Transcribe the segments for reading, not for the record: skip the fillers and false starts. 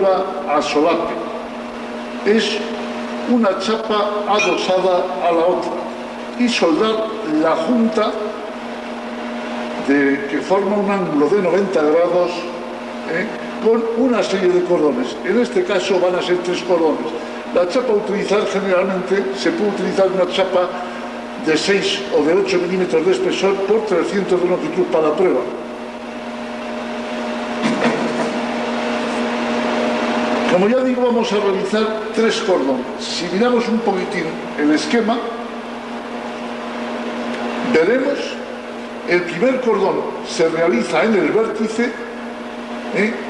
soldadura a solape. Es una chapa adosada a la otra y soldar la junta que forma un ángulo de 90 grados con una serie de cordones. En este caso van a ser 3 cordones. La chapa a utilizar generalmente se puede utilizar una chapa de 6 o de 8 milímetros de espesor por 300 de longitud para la prueba. Como ya digo, vamos a realizar 3 cordones. Si miramos un poquitín el esquema, veremos el primer cordón se realiza en el vértice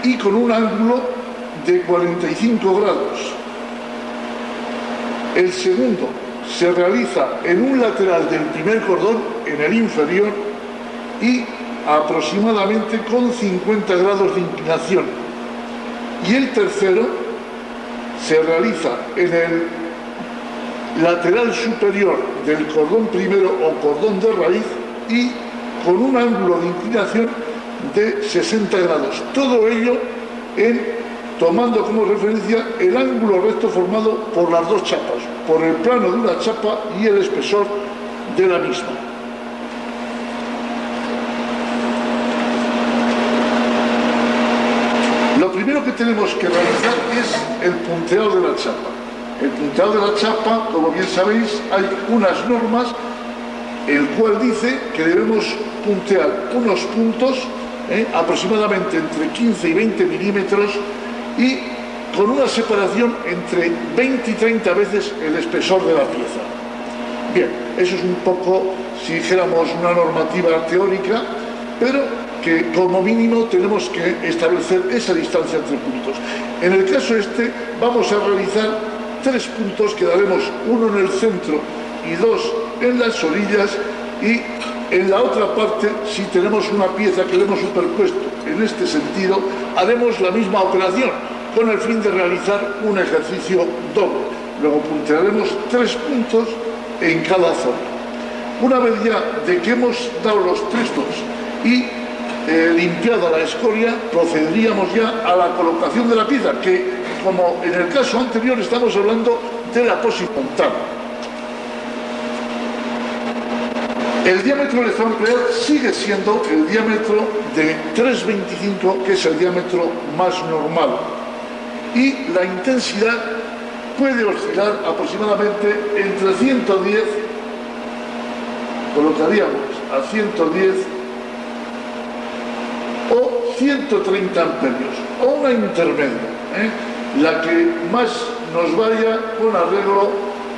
y con un ángulo de 45 grados. El segundo se realiza en un lateral del primer cordón, en el inferior, y aproximadamente con 50 grados de inclinación. Y el tercero se realiza en el lateral superior del cordón primero o cordón de raíz y con un ángulo de inclinación de 60 grados. Todo ello tomando como referencia el ángulo recto formado por las 2 chapas, por el plano de una chapa y el espesor de la misma. Lo primero que tenemos que realizar es el punteado de la chapa. El punteado de la chapa, como bien sabéis, hay unas normas, el cual dice que debemos puntear unos puntos aproximadamente entre 15 y 20 milímetros y con una separación entre 20 y 30 veces el espesor de la pieza. Bien, eso es un poco, si dijéramos, una normativa teórica, pero que como mínimo tenemos que establecer esa distancia entre puntos. En el caso vamos a realizar 3 puntos que daremos, uno en el centro y 2 en las orillas, y en la otra parte, si tenemos una pieza que le hemos superpuesto en este sentido, haremos la misma operación con el fin de realizar un ejercicio doble. Luego puntearemos 3 puntos en cada zona. Una vez ya de que hemos dado los 3 puntos y limpiada la escoria, procederíamos ya a la colocación de la pieza, que como en el caso anterior estamos hablando de la posición montada. El diámetro del emplear sigue siendo el diámetro de 3,25, que es el diámetro más normal, y la intensidad puede oscilar aproximadamente entre 110, colocaríamos a 110 o 130 amperios, o una intermedia, la que más nos vaya con arreglo,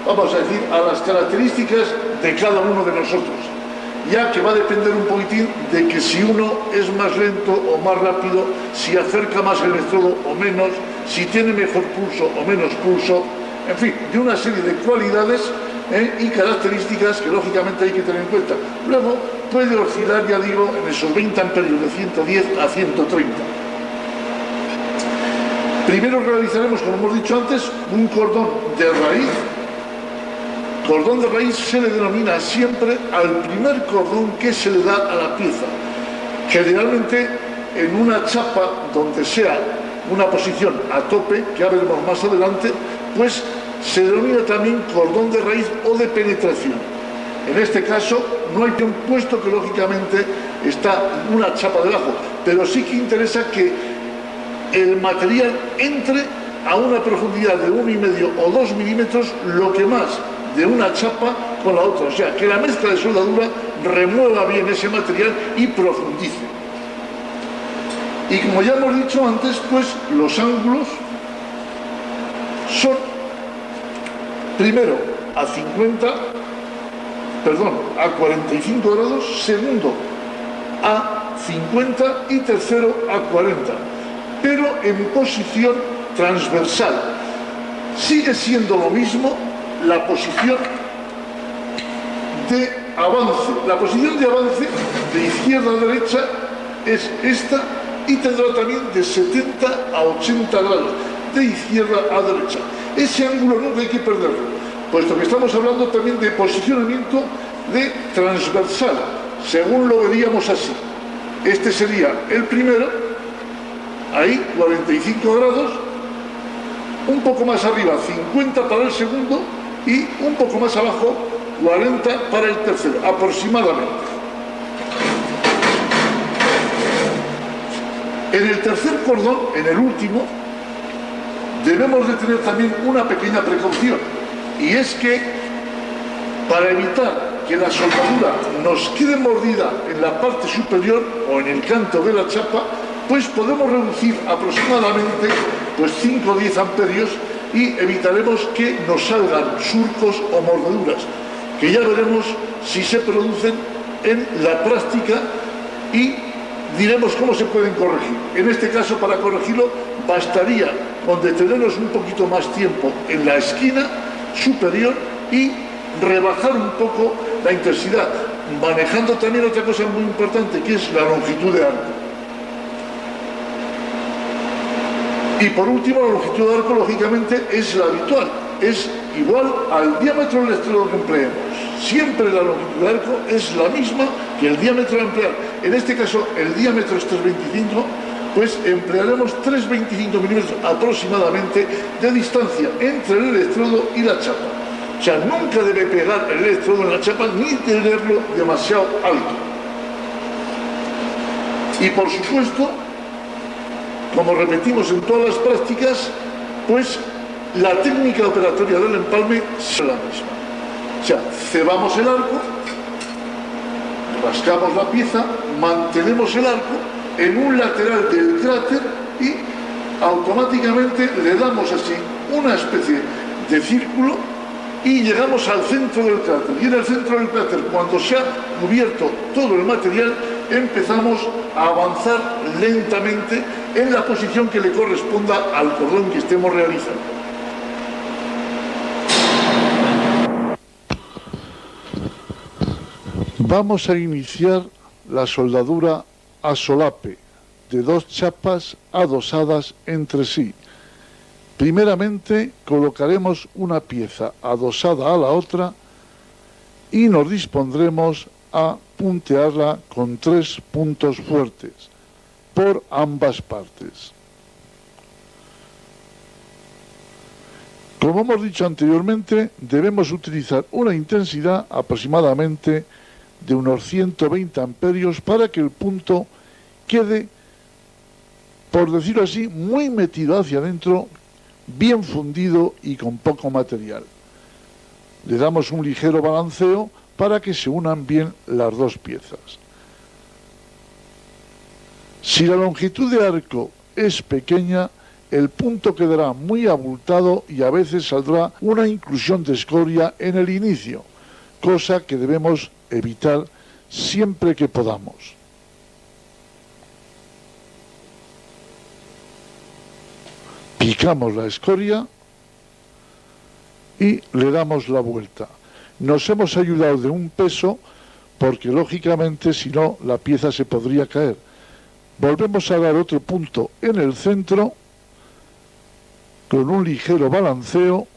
vamos a decir, a las características de cada uno de nosotros, ya que va a depender un poquitín de que si uno es más lento o más rápido, si acerca más el electrodo o menos, si tiene mejor pulso o menos pulso, en fin, de una serie de cualidades y características que lógicamente hay que tener en cuenta. Luego puede oscilar, ya digo, en esos 20 amperios de 110 a 130. Primero realizaremos, como hemos dicho antes, un cordón de raíz. Cordón de raíz se le denomina siempre al primer cordón que se le da a la pieza. Generalmente en una chapa donde sea una posición a tope, que ya veremos más adelante, pues se denomina también cordón de raíz o de penetración. En este caso no hay que un puesto que lógicamente está una chapa debajo, pero sí que interesa que el material entre a una profundidad de 1,5 o 2 milímetros, lo que más de una chapa con la otra, o sea, que la mezcla de soldadura remueva bien ese material y profundice. Y como ya hemos dicho antes, pues los ángulos son primero a 45 grados, segundo a 50 y tercero a 40, pero en posición transversal. Sigue siendo lo mismo la posición de avance. La posición de avance de izquierda a derecha es esta y tendrá también de 70 a 80 grados, de izquierda a derecha. Ese ángulo nunca hay que perderlo, puesto que estamos hablando también de posicionamiento de transversal, según lo veríamos así. Este sería el primero, ahí 45 grados, un poco más arriba 50 para el segundo y un poco más abajo 40 para el tercero, aproximadamente. En el tercer cordón, en el último, debemos de tener también una pequeña precaución, y es que para evitar que la soldadura nos quede mordida en la parte superior o en el canto de la chapa, pues podemos reducir aproximadamente 5 o 10 amperios y evitaremos que nos salgan surcos o mordeduras, que ya veremos si se producen en la práctica y diremos cómo se pueden corregir. En este caso, para corregirlo, bastaría con detenernos un poquito más tiempo en la esquina superior y rebajar un poco la intensidad, manejando también otra cosa muy importante, que es la longitud de arco. Y por último, la longitud de arco, lógicamente, es la habitual, es igual al diámetro del electrodo que empleemos. Siempre la longitud de arco es la misma que el diámetro a emplear. En este caso, el diámetro es 3,25, pues emplearemos 3,25 milímetros aproximadamente de distancia entre el electrodo y la chapa. O sea, nunca debe pegar el electrodo en la chapa ni tenerlo demasiado alto. Y por supuesto, como repetimos en todas las prácticas, pues la técnica operatoria del empalme es la misma. O sea, cebamos el arco, rascamos la pieza, mantenemos el arco en un lateral del cráter y automáticamente le damos así una especie de círculo y llegamos al centro del cráter. Y en el centro del cráter, cuando se ha cubierto todo el material, empezamos a avanzar lentamente en la posición que le corresponda al cordón que estemos realizando. Vamos a iniciar la soldadura a solape de 2 chapas adosadas entre sí. Primeramente colocaremos una pieza adosada a la otra y nos dispondremos a puntearla con 3 puntos fuertes por ambas partes. Como hemos dicho anteriormente, debemos utilizar una intensidad aproximadamente de unos 120 amperios para que el punto quede, por decirlo así, muy metido hacia adentro, bien fundido y con poco material. Le damos un ligero balanceo para que se unan bien las dos piezas. Si la longitud de arco es pequeña, el punto quedará muy abultado y a veces saldrá una inclusión de escoria en el inicio, cosa que debemos evitar siempre que podamos. Picamos la escoria y le damos la vuelta. Nos hemos ayudado de un peso porque lógicamente si no la pieza se podría caer. Volvemos a dar otro punto en el centro con un ligero balanceo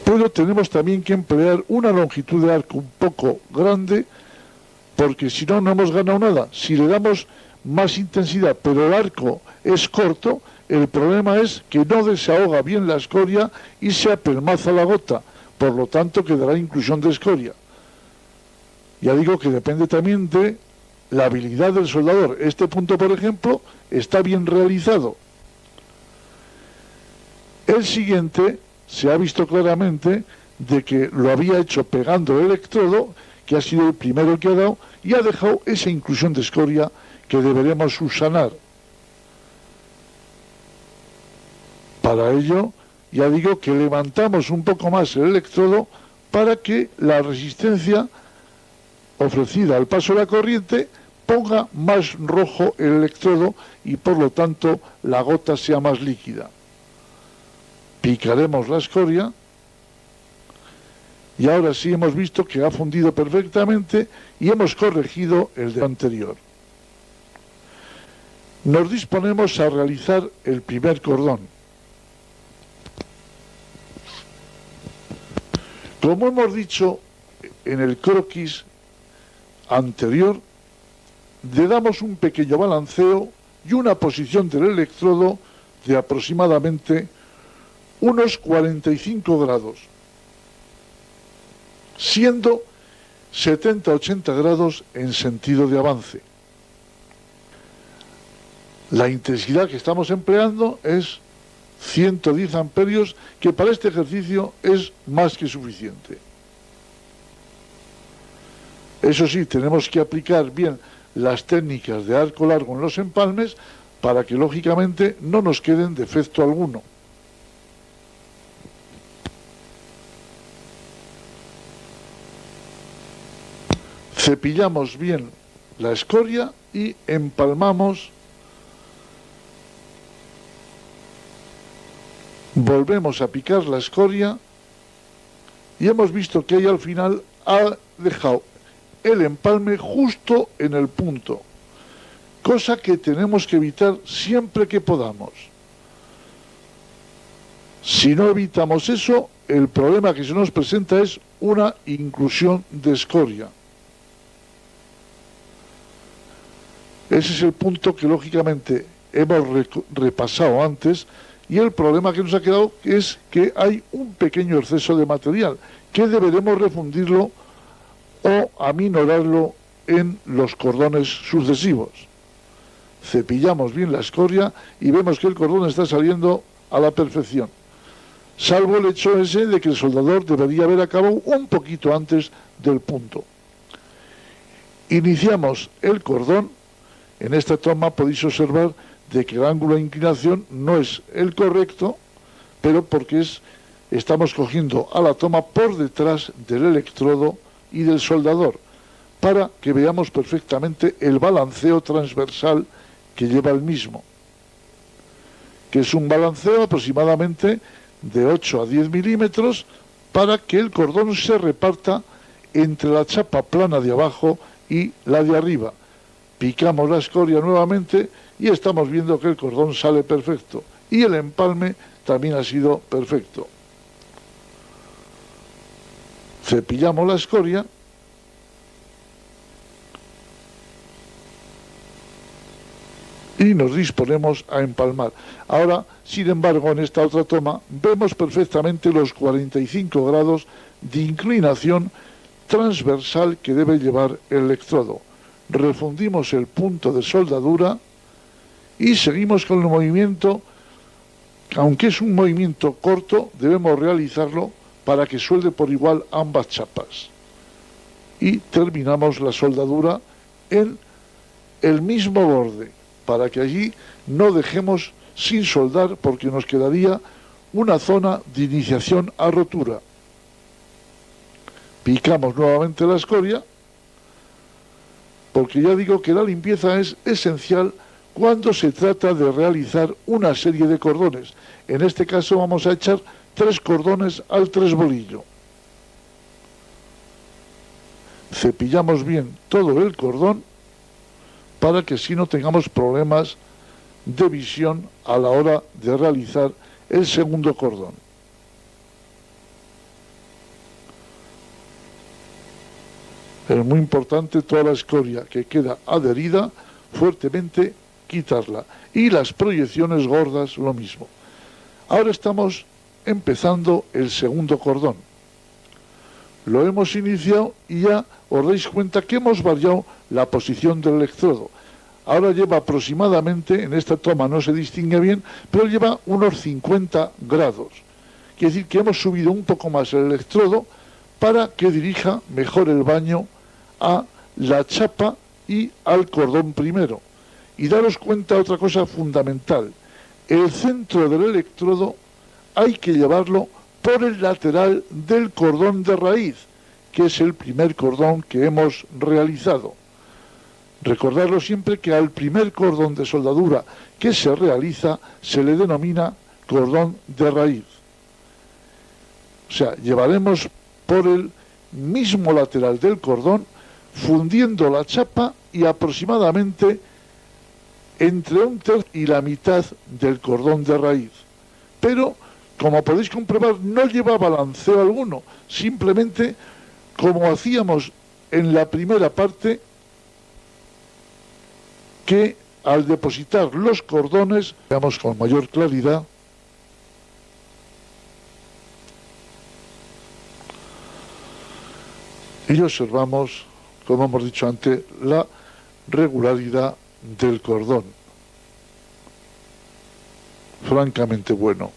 pero tenemos también que emplear una longitud de arco un poco grande porque si no, no hemos ganado nada. Si le damos más intensidad pero el arco es corto, el problema es que no desahoga bien la escoria y se apelmaza la gota, por lo tanto quedará inclusión de escoria. Ya digo que depende también de la habilidad del soldador. Este punto, por ejemplo, está bien realizado. El siguiente se ha visto claramente de que lo había hecho pegando el electrodo, que ha sido el primero que ha dado, y ha dejado esa inclusión de escoria que deberemos subsanar. Para ello, ya digo que levantamos un poco más el electrodo para que la resistencia ofrecida al paso de la corriente ponga más rojo el electrodo y por lo tanto la gota sea más líquida. Picaremos la escoria y ahora sí hemos visto que ha fundido perfectamente y hemos corregido el de anterior. Nos disponemos a realizar el primer cordón. Como hemos dicho en el croquis anterior, le damos un pequeño balanceo y una posición del electrodo de aproximadamente unos 45 grados, siendo 70-80 grados en sentido de avance. La intensidad que estamos empleando es 110 amperios, que para este ejercicio es más que suficiente. Eso sí, tenemos que aplicar bien las técnicas de arco largo en los empalmes para que lógicamente no nos queden defecto alguno. Cepillamos bien la escoria y empalmamos. Volvemos a picar la escoria y hemos visto que ella al final ha dejado el empalme justo en el punto, cosa que tenemos que evitar siempre que podamos. Si no evitamos eso, el problema que se nos presenta es una inclusión de escoria. Ese es el punto que lógicamente hemos repasado antes, y el problema que nos ha quedado es que hay un pequeño exceso de material que deberemos refundirlo o aminorarlo en los cordones sucesivos. Cepillamos bien la escoria y vemos que el cordón está saliendo a la perfección, salvo el hecho ese de que el soldador debería haber acabado un poquito antes del punto. Iniciamos el cordón. En esta toma podéis observar de que el ángulo de inclinación no es el correcto, pero porque estamos cogiendo a la toma por detrás del electrodo y del soldador, para que veamos perfectamente el balanceo transversal que lleva el mismo, que es un balanceo aproximadamente de 8 a 10 milímetros para que el cordón se reparta entre la chapa plana de abajo y la de arriba. Picamos la escoria nuevamente y estamos viendo que el cordón sale perfecto y el empalme también ha sido perfecto. Cepillamos la escoria y nos disponemos a empalmar. Ahora, sin embargo, en esta otra toma vemos perfectamente los 45 grados de inclinación transversal que debe llevar el electrodo. Refundimos el punto de soldadura y seguimos con el movimiento. Aunque es un movimiento corto, debemos realizarlo para que suelde por igual ambas chapas. Y terminamos la soldadura en el mismo borde, para que allí no dejemos sin soldar, porque nos quedaría una zona de iniciación a rotura. Picamos nuevamente la escoria, porque ya digo que la limpieza es esencial cuando se trata de realizar una serie de cordones. En este caso vamos a echar 3 cordones al 3 bolillo. Cepillamos bien todo el cordón para que así no tengamos problemas de visión a la hora de realizar el segundo cordón. Es muy importante toda la escoria que queda adherida, fuertemente quitarla. Y las proyecciones gordas lo mismo. Ahora estamos empezando el segundo cordón. Lo hemos iniciado y ya os dais cuenta que hemos variado la posición del electrodo. Ahora lleva aproximadamente, en esta toma no se distingue bien, pero lleva unos 50 grados. Quiere decir que hemos subido un poco más el electrodo para que dirija mejor el baño a la chapa y al cordón primero. Y daros cuenta otra cosa fundamental: el centro del electrodo hay que llevarlo por el lateral del cordón de raíz, que es el primer cordón que hemos realizado. Recordarlo siempre, que al primer cordón de soldadura que se realiza se le denomina cordón de raíz. O sea, llevaremos por el mismo lateral del cordón, fundiendo la chapa y aproximadamente entre 1/3 y la mitad del cordón de raíz. Pero, como podéis comprobar, no lleva balanceo alguno, simplemente como hacíamos en la primera parte, que al depositar los cordones veamos con mayor claridad y observamos, como hemos dicho antes, la regularidad del cordón. Francamente bueno.